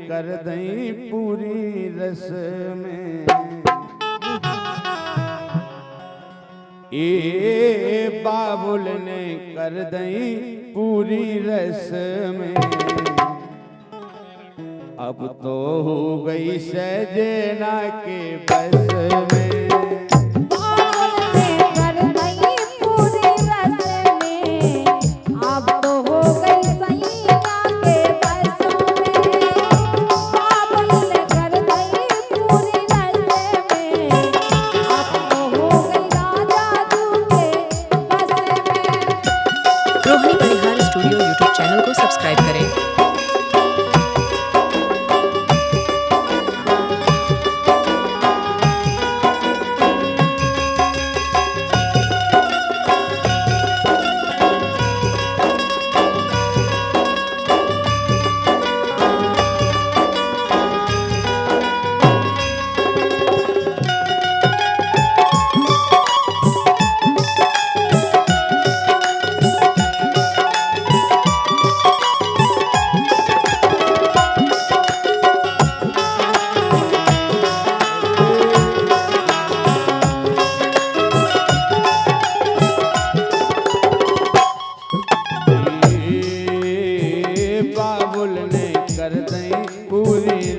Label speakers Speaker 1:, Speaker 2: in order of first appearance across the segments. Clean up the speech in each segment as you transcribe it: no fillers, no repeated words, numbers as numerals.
Speaker 1: कर दई पूरी रस में। ए बाबुल ने कर दई पूरी रस में। अब तो हो गई सजना के बस में।
Speaker 2: रोहिणी परिहार स्टूडियो यूट्यूब चैनल को सब्सक्राइब करें।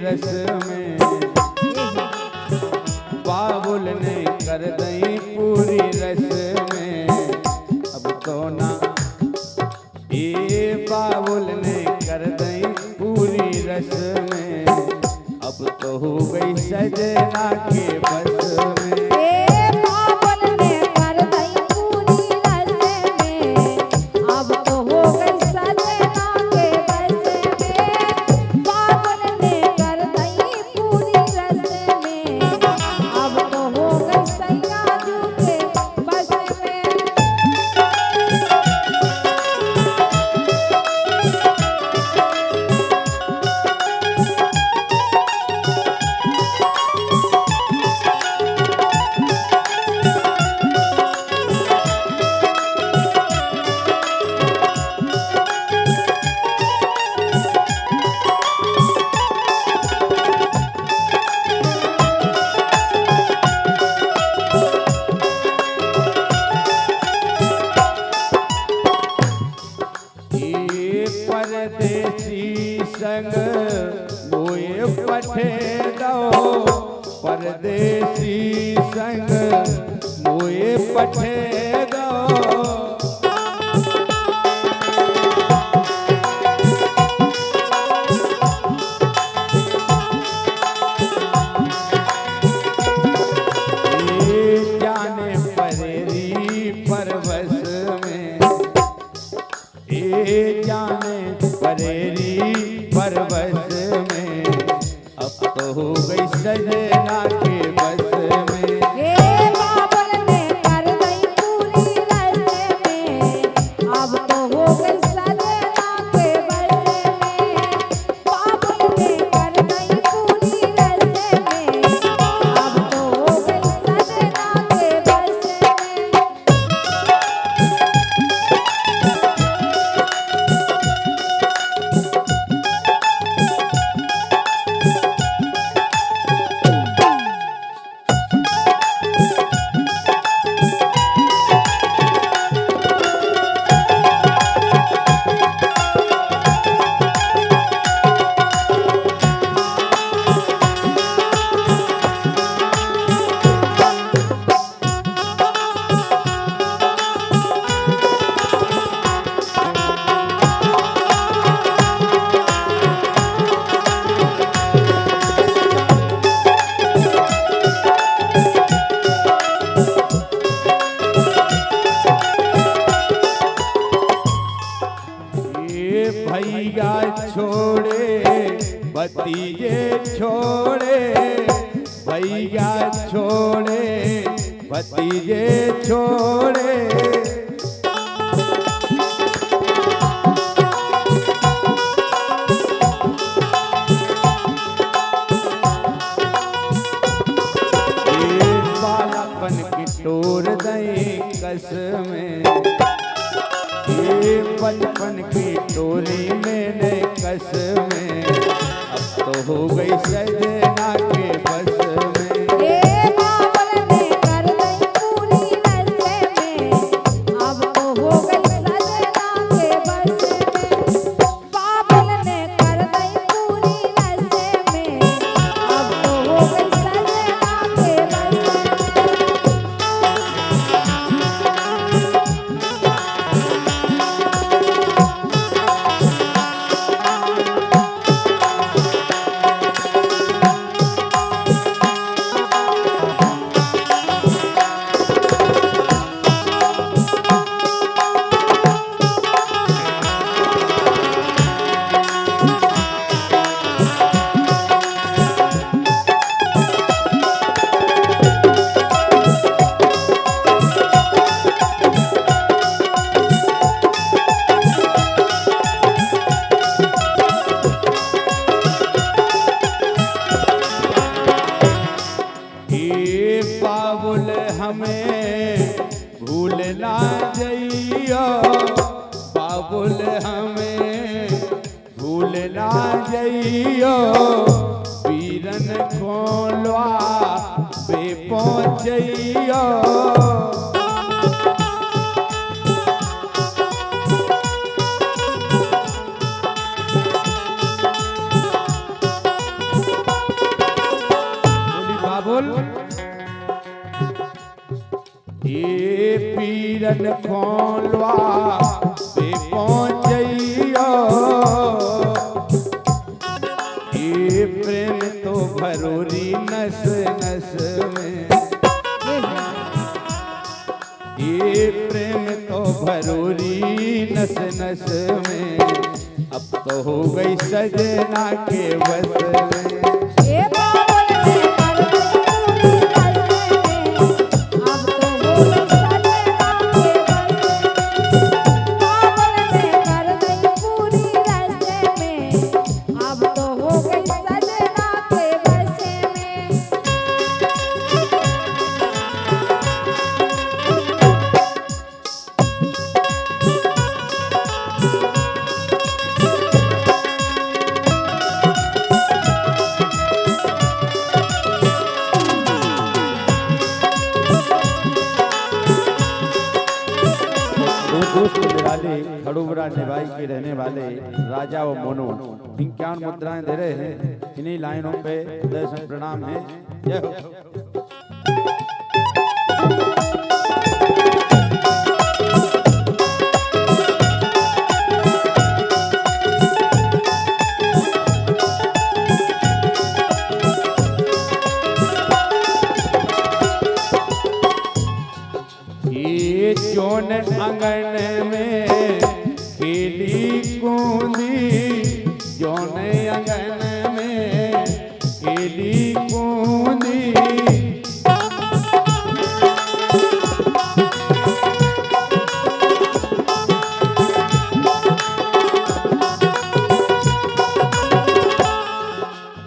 Speaker 1: रस में बाबुल ने कर दई पूरी रस में। अब तो ना ये बाबुल ने कर दई पूरी रस में। अब तो हो गई सजना के बस में। परदेसी संग मोए पठे दो। परदेसी संग मोए पठे दो। जाने परेरी परवश में। जाने परेरी परवश में। अब तो हो गई सजना के बस में।
Speaker 3: बाबुल ने कर दई पूरी रस में। अब तो हो गई सजना के बस में। बाबुल ने कर दई पूरी रस में। अब तो हो गई सजना के बस में।
Speaker 1: भैया छोड़े भतीजे छोड़े। भैया छोड़े भतीजे छोड़े। बालापन की टोर दई कस में। ये बचपन की टोली मैंने कस में। अब तो हो गई सजना के बस में।
Speaker 3: ए बाबुल ने कर दई पूरी रस्ते में, अब तो हो गई सजना के बस में। बाबुल ने कर दई पूरी रस्ते में, अब तो हो गई सजना के बस में।
Speaker 1: हे बाबुल हमें भूल ना जइयो, बाबुल हमें भूल ना जइयो, पीरन खोलवा पे पहुँचइयो। बोली बाबुल ये पीरन खोलवा पे पहुँचइयो, ये प्रेम तो भरोरी नस नस में, ये प्रेम तो भरोरी नस नस में, अब तो हो गई सजना के बस में।
Speaker 3: ए बाबुल ने कर दई पूरी रस्ते में, अब तो हो गई सजना के बस में। बाबुल ने कर दई पूरी रस्ते में, अब तो हो गई सजना के बस में।
Speaker 1: दो दोस्त निराले खड़ूबरा निभाई के रहने वाले राजा व मोनो 51 मुद्राएं दे रहे हैं। इन्हीं लाइनों पे दर्शन प्रणाम है। जय हो। ये जोन आंगन में खेली कूदी, जोन आंगन में खेली कूदी,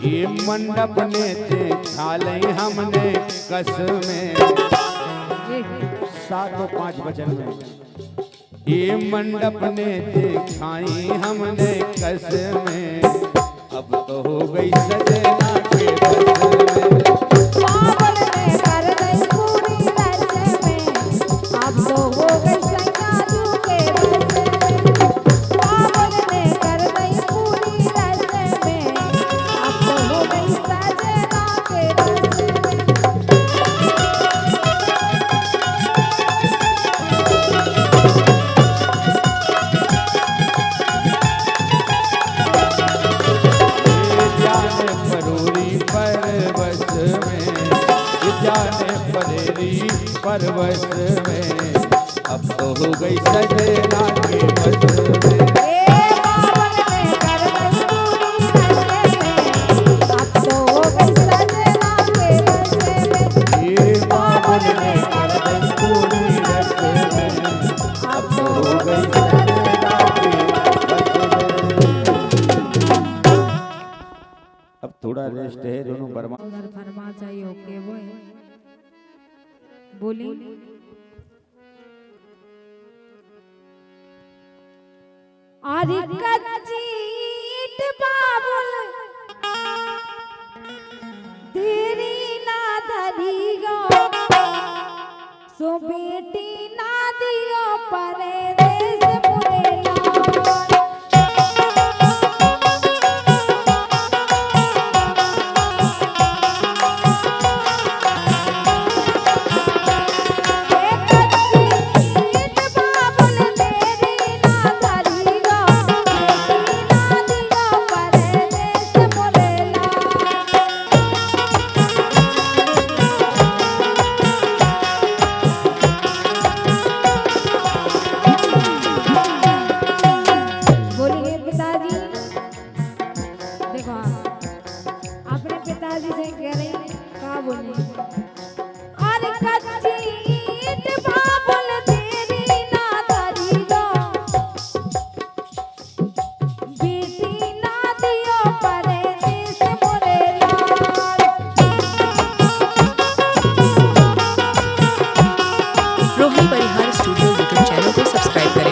Speaker 1: ये मंडप ने खाले हमने कस में, 7 और 5 वचन में। ये मंडप ने खाई हमने कस में, अब तो हो गई सजना के बस में।
Speaker 3: बाबुल ने कर दई पूरी रस्ते में, अब तो हो गई सजना के बस में। बाबुल ने कर दई पूरी रस्ते में, अब तो हो गई सजना के बस में।
Speaker 1: ये जाने परूरी परवश में, ये जाने परेरी परवश में, अब तो हो गई सजना के बस में।
Speaker 3: ए बाबुल ने कर दई पूरी रस्ते में, अब तो हो गई सजना के बस में।
Speaker 1: ये बाबुल ने कर दई पूरी रस्ते में, अब तो हो गई सजना के बस में। अब थोड़ा रेस्ट है दोनों बर्मा।
Speaker 3: उधर फरमा चाहिए ओके वो बोली आरी कच्ची ईंट बाबुल सो बेटी ना दियो परदेस मोरे लाल। बोलिए पिताजी, देखो अपने पिताजी से कह रही का बोले, अरे कच्ची ईंट बाबुल तेरी ना धरी गो, बेटी ना दियो परदेस मोरे लाल।
Speaker 2: रोहन परिहार स्टूडियो यूट्यूब चैनल को सब्सक्राइब करें।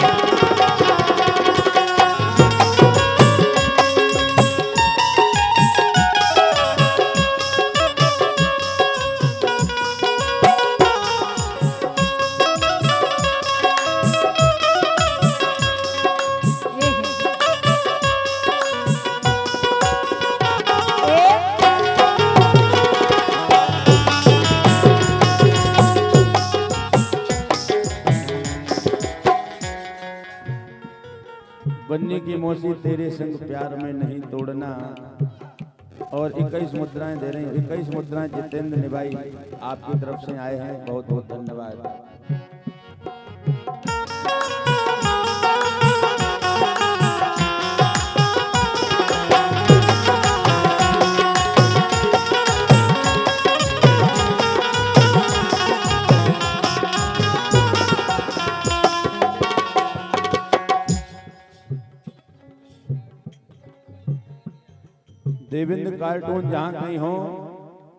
Speaker 1: बन्नी की मौसी तेरे संग प्यार में नहीं तोड़ना। और 21 मुद्राएं दे रहे हैं, 21 मुद्राएं जितेंद्र निभाई आपकी तरफ से आए हैं, बहुत बहुत धन्यवाद। देवेंद्र कार्टून जहाँ कहीं हो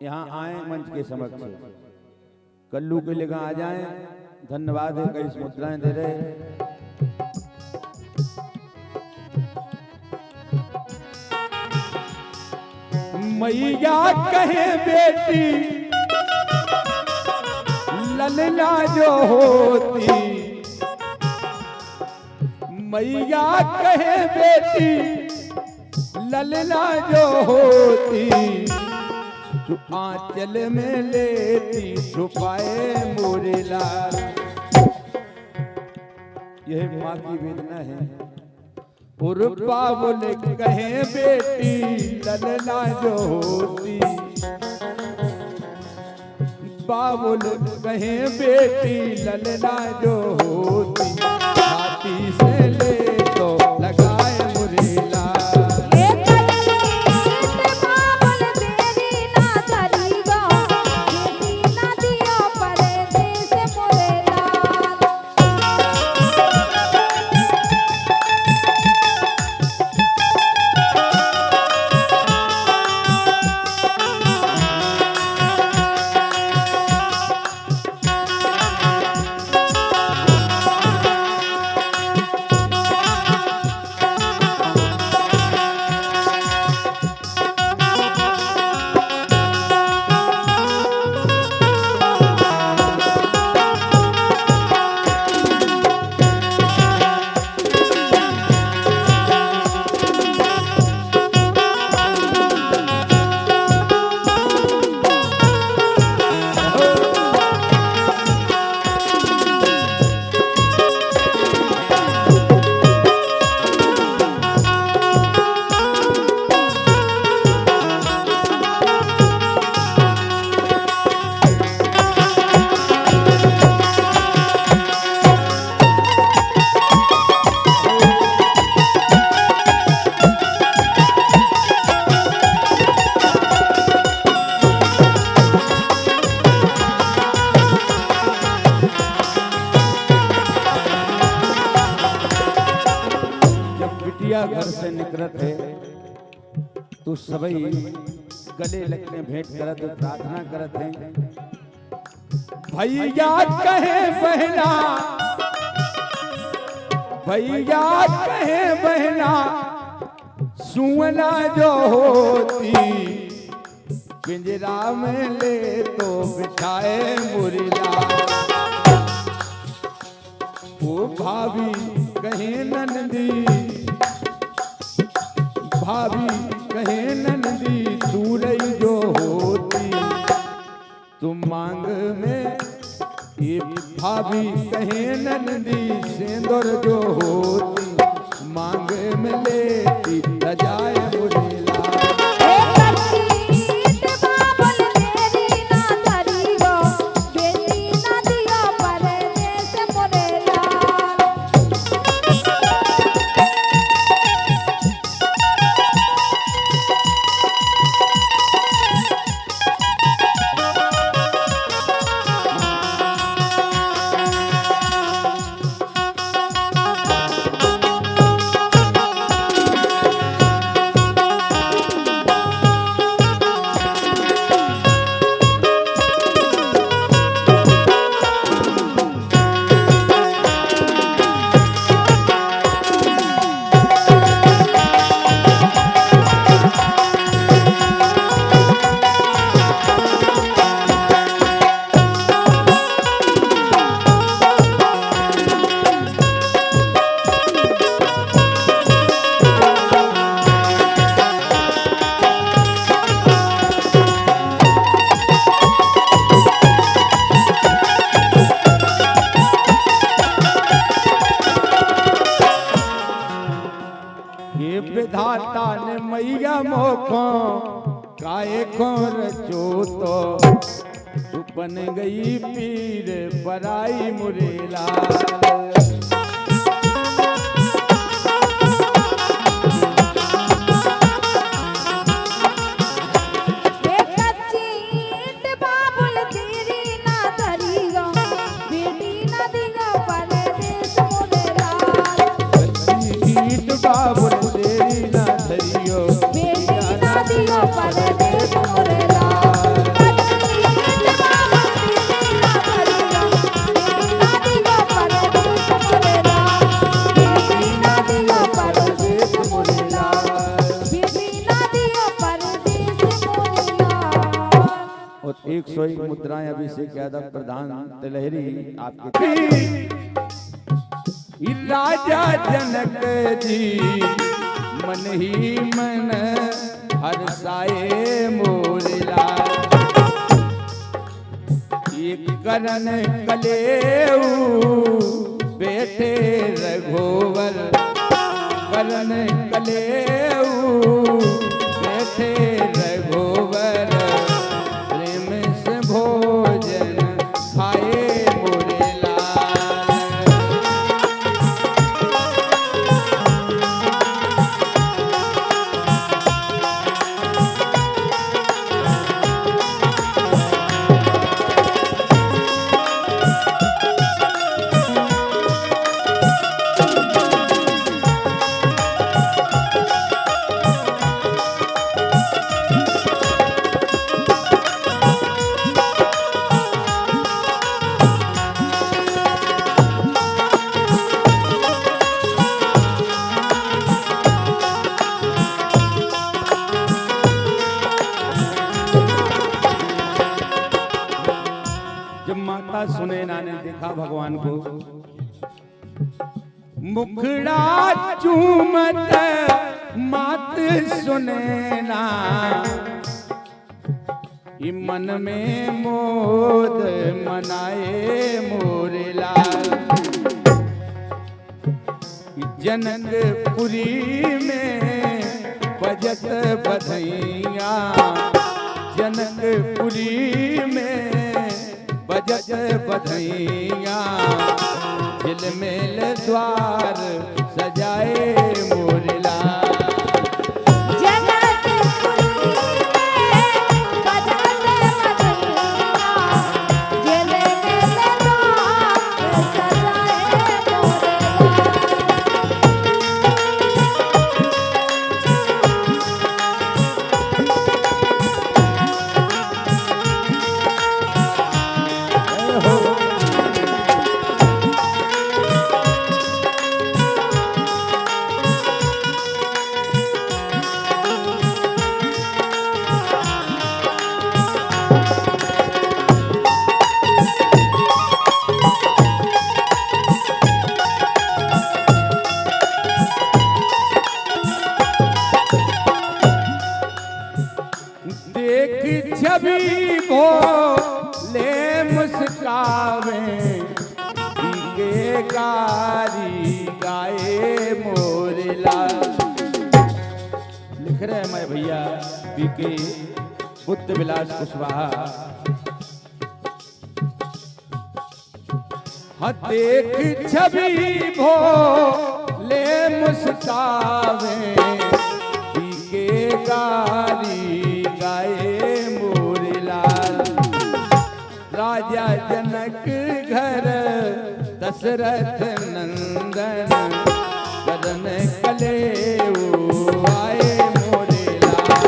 Speaker 1: यहाँ आए मंच के समक्ष, कल्लू के लेकर आ जाएं। धन्यवाद है, कई मुद्राएं दे रहे हैं। मैया कहे बेटी ललना जो होती, मैया कहे बेटी ललना जो होती, तू आंचल में लेती छुपाए मोरे लाल। यह माँ की वेदना है। और बाबुल कहे बेटी ललना जो होती, बाबुल कहे बेटी ललना जो होती, छाती से ले तो लगाए मोरे लाल। घर से निकलत है तो सभी गले लगते भेंट करत प्रार्थना करत हैं। भैया कहे बहना, भैया कहे बहना, सुना जो होती, पिंजरा में ले तो बिठाए मुरला। भाभी कहे नंदी, भाभी कहे नंदी दूर जो होती तुम मांग में, ये भाभी कहे नंदी सिंदूर जो होती मांग में लेती सजाए मुझे लाल। ये विधाता ने मैया मोखो काए को रचो तो तू बन गई पीर बराई मुरेला। और 101 मुद्राएं अभिषेक यादव प्रधान तिलहरी आपके राजा जनक जी मन ही मन हर्षाए मोरला। एक करण कलेऊ बेटे रघुवर, करण कलेऊ बेटे रघुवर प्रेम से भोजन खाए मोरेला। जब माता सुनैना ने देखा भगवान को, मुखड़ा चूमत मात सुनैना, ये मन में मोद मनाए मोरेला। जनकपुरी में बजत बधैया, जनकपुरी में बजत बधैया, झिलमिल द्वार सजाए मोरला। देख छवि भोले मुस्कावे के कारी गाए मोरला। लिख रहे हैं मैं भैया बीके बुद्ध विलास कुशवाहा। हाँ देख छवि भोले मुस्कावे बीके कारी गाए मोरलाल। राजा जनक घर दशरथ नंदन कदन कलेऊ आए मोरलाल।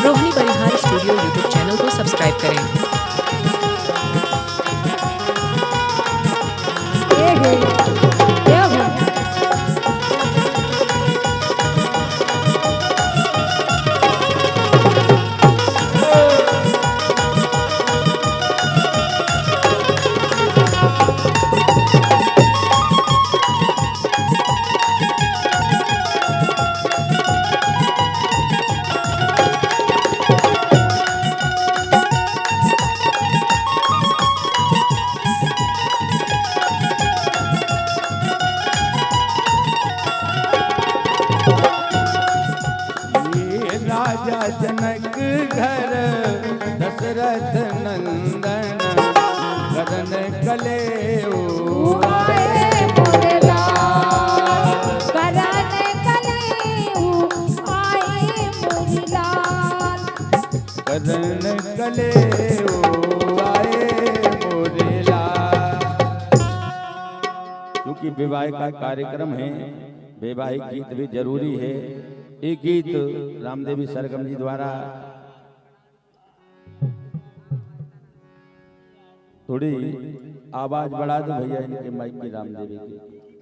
Speaker 2: रोहिणी परिहार स्टूडियो यूट्यूब चैनल को सब्सक्राइब करें।
Speaker 1: राजा जनक घर दशरथ नंदन कदन कलेऊ
Speaker 3: आए मोरलाल करन कलेऊ आए मोरलाल।
Speaker 1: कदन कलेऊ आए मोरलाल। क्योंकि विवाह का कार्यक्रम है, वैवाहिक गीत भी जरूरी है। एक गीत रामदेवी सरगम जी द्वारा थोड़ी आवाज बढ़ा दो भैया इनके माइक की, रामदेवी की।